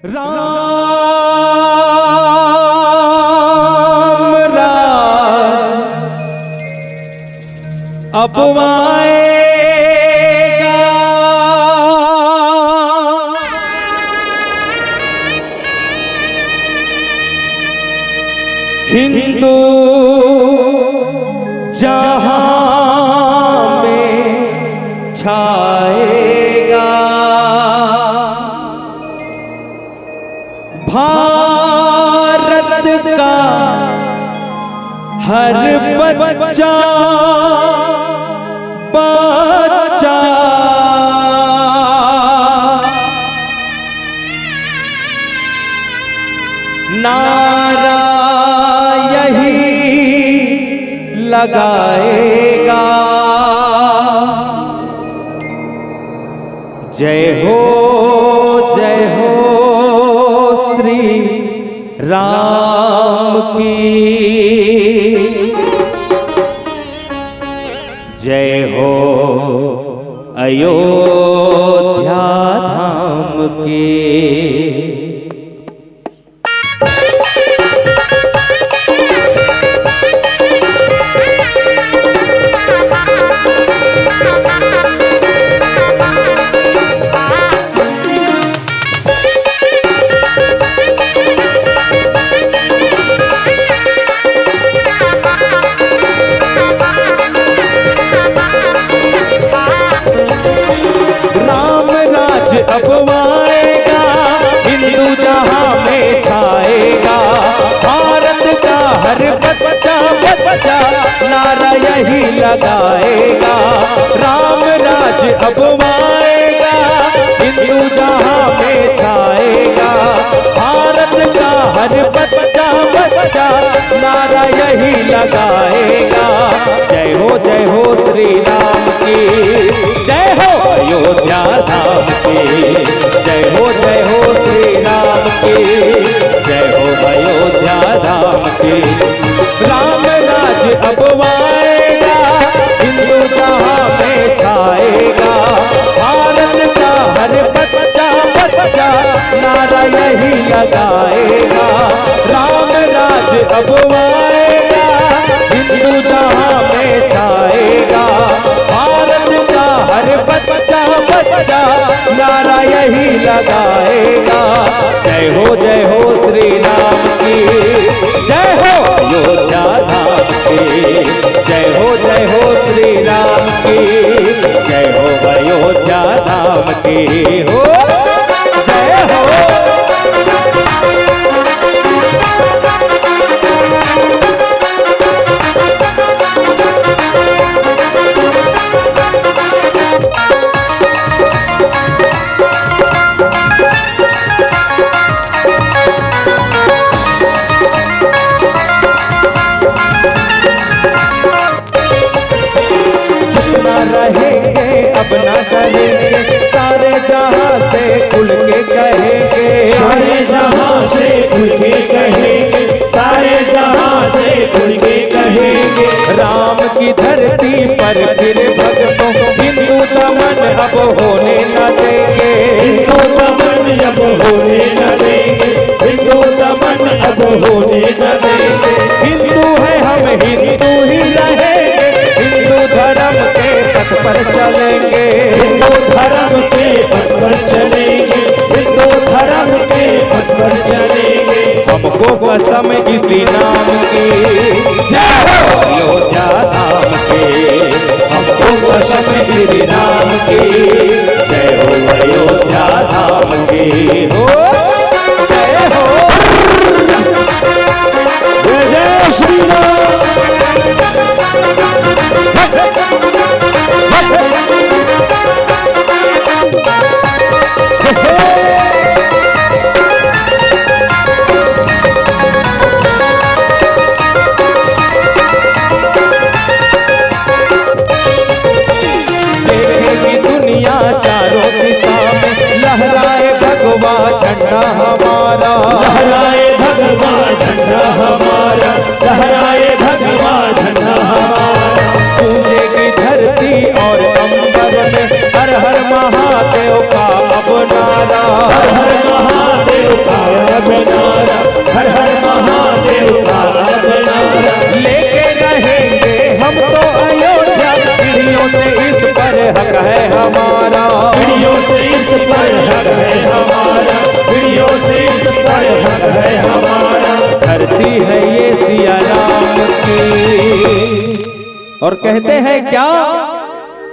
राम राज अब आएगा, हिंदू जहां में छाएगा। भारत का हर बच्चा बच्चा नारा यही लगाएगा, जय हो श्री राम की, जय हो अयोध्या धाम की। अब आएगा, हिंदू जहां में छाएगा। भारत का हर बच्चा बच्चा नारा यही लगाएगा। राम राज अब आएगा, हिंदू जहां में छाएगा। भारत का हर बच्चा बच्चा नारा यही लगाएगा। जय हो श्री राम की, जय हो अयोध्या धाम की, जय हो श्री राम की, जय हो अयोध्या धाम की। राम राज अब आएगा, हिंदू जहां में छाएगा। भारत का हर बच्चा बच्चा नारा यही लगाएगा। राम राज अब आएगा, हिंदू जहां में छाएगा। भारत का हर बच्चा बच्चा नारा यही लगाएगा। जय हो श्री राम की, जय हो अयोध्या धाम की, जय हो श्री राम की, जय हो अयोध्या धाम की। हो जय हो रहेंगे अब ना करेंगे, सारे जहां से खुल के कहेंगे, सारे जहां से खुल के कहेंगे, सारे जहां से खुल के कहेंगे। राम की धरती पर फिर भक्तों हिंदू दमन अब होने न देंगे, हिंदू दमन अब होने न देंगे, हिंदू दमन अब होने न देंगे। हिंदू है हम हिंदू ही रहेंगे, हिंदू धर्म के पथ पर चलेंगे, हिंदू धर्म के पथ पर चलेंगे, हिंदू धर्म के पथ पर चलेंगे। हमको कसम इसी नाम की, जय हो अयोध्या धाम की, हमको कसम श्री राम की, जय हो अयोध्या धाम की। हो जय हो जय श्री राम। चारों दिशा में लहराए भगवा झंडा हमारा, लहराए भगवा झंडा हमारा, लहराए भगवा झंडा हमारा। गूंजेगी धरती और अंबर में हर हर महादेव का अब नारा, हर हर महादेव धरती है ये सिया राम की। और कहते हैं क्या,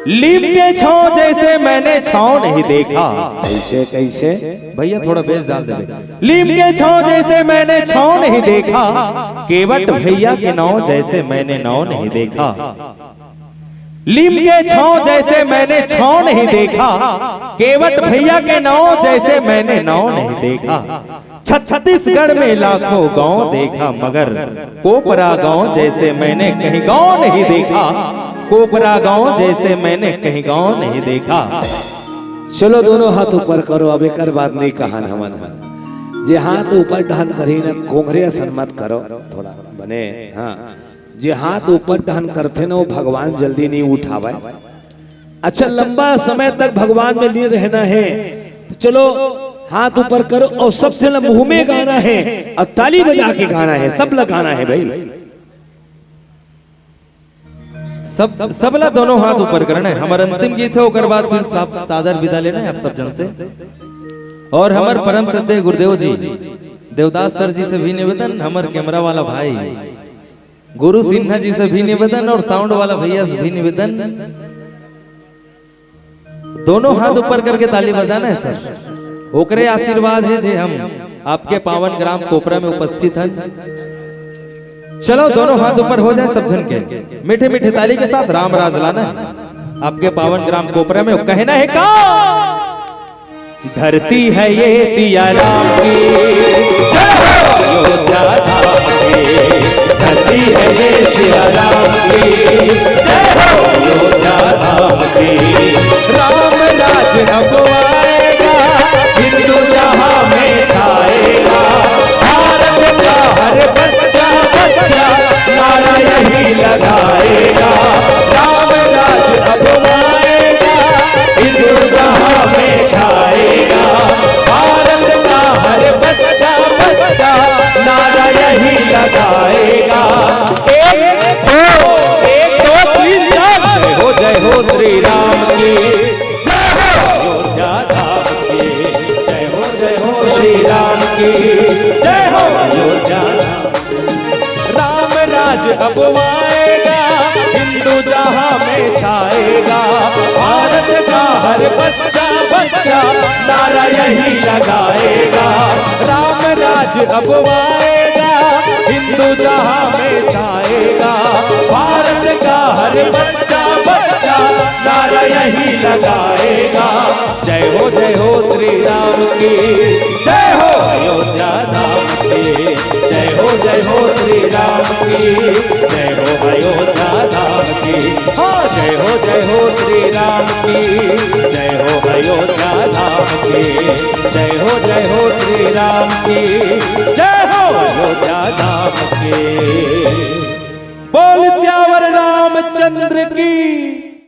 लीम के छांव जैसे मैंने छांव नहीं देखा। कैसे कैसे भैया थोड़ा बेस डाल दे। लीम के छांव जैसे मैंने छांव नहीं देखा, केवट भैया के नाव जैसे मैंने नाव नहीं देखा। लीम के छांव जैसे मैंने छांव नहीं देखा, केवट भैया के नाव जैसे मैंने नाव नहीं देखा। छत्तीसगढ़ में लाखों गांव देखा, मगर कोपरा गांव जैसे मैंने कहीं गांव नहीं देखा। कोपरा गांव जैसे मैंने कहीं गांव नहीं देखा। चलो दोनों हाथ ऊपर करो, अब एक बात नहीं कहा हमन जे हाथ ऊपर ढहन करी ना कोंघरे सन मत करो थोड़ा बने। हाँ जे हाथ ऊपर ढहन करते ना वो भगवान जल्दी नहीं उठावे। अच्छा लंबा समय तक भगवान में लीन रहना है तो चलो हाथ ऊपर करो और सब चल मुंह में गाना है और ताली बजा के गाना है, सब लगाना है भाई। सबला दोनों हाथ ऊपर करना है। हमारा अंतिम गीत है, ओकर बाद फिर सादर विदा लेना है आप सब जन से। और हमार परम श्रद्धेय गुरुदेव जी देवदास सर जी से भी निवेदन, हमार कैमरा वाला भाई गुरु सिन्हा जी से भी निवेदन और साउंड वाला भैया से भी निवेदन, दोनों हाथ ऊपर करके ताली बजाना है सर। ओकरे आशीर्वाद है जे हम आपके पावन ग्राम कोपरा में उपस्थित हैं। चलो दोनों हाथ ऊपर हो जाए सब जन के, मीठे मीठे ताली के साथ राम राज लाना है आपके पावन ग्राम कोपरा में। कहना है का, धरती है ये सिया राम की, अयोध्या धाम की। धरती है ये सिया राम की, अयोध्या धाम की। राम राज अब आएगा, हिंदू जहां में छाएगा। भारत का हर बच्चा बच्चा नारा यही लगाएगा। राम राज अब आएगा, हिंदू जहां में छाएगा। भारत का हर बच्चा बच्चा नारा यही लगाएगा। एक दो तीन चार, जय हो श्री राम की, अयोध्या धाम की। जय हो श्री राम की, जय हो अयोध्या। राम राज अब आएगा, हिंदू जहां में छाएगा। भारत का हर बच्चा बच्चा नारा यही लगाएगा। राम राज अब आएगा, हिंदू जहां में छाएगा। भारत का हर बच्चा बच्चा नारा यही लगाएगा। जय हो श्री राम की, जय हो अयोध्या धाम की। जय हो श्री राम की, जय हो अयोध्या धाम की। हाँ जय हो श्री राम की, जय हो अयोध्या धाम की। जय हो श्री राम की, जय हो अयोध्या धाम की। बोल श्यावर रामचंद्र की।